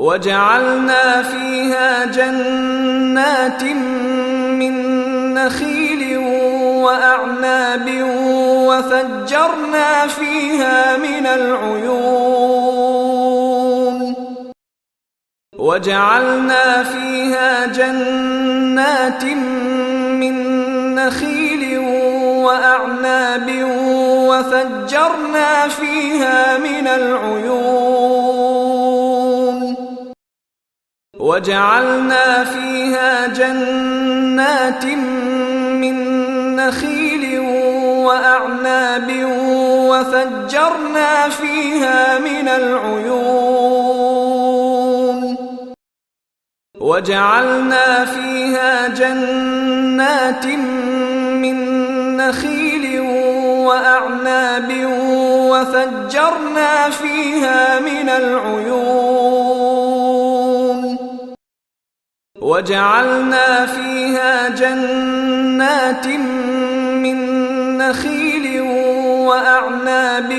وجعلنا فيها جنات من نخيل وأعناب وفجرنا فيها من العيون وجعلنا فيها جنات من نخيل وأعناب وفجرنا فيها من العيون وجعلنا فيها جنات من نخيل وأعناب وفجرنا فيها من العيون وجعلنا فيها جنات من نخيل وأعناب وفجرنا فيها من العيون وجعلنا فيها جنات من نخيل وأعناب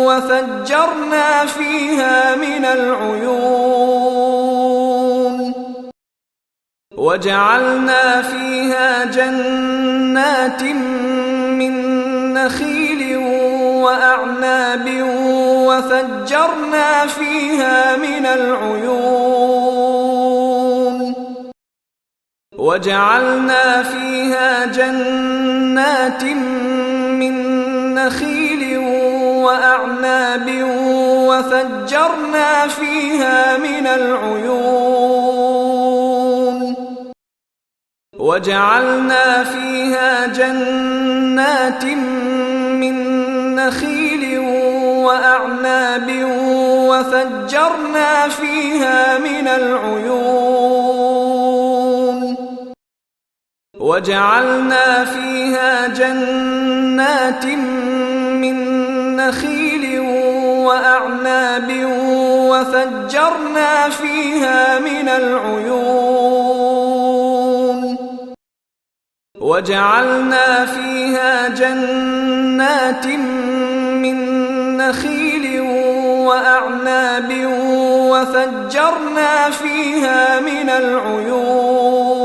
وفجرنا فيها من العيون وجعلنا فيها جنات من نخيل وأعناب وفجرنا فيها من العيون وجعلنا فيها جنات من نخيل وأعناب وفجرنا فيها من العيون وجعلنا فيها جنات من نخيل وأعناب وفجرنا فيها من العيون وجعلنا فيها جنات من نخيل وأعناب وفجرنا فيها من العيون وجعلنا فيها جنات من نخيل وأعناب وفجرنا فيها من العيون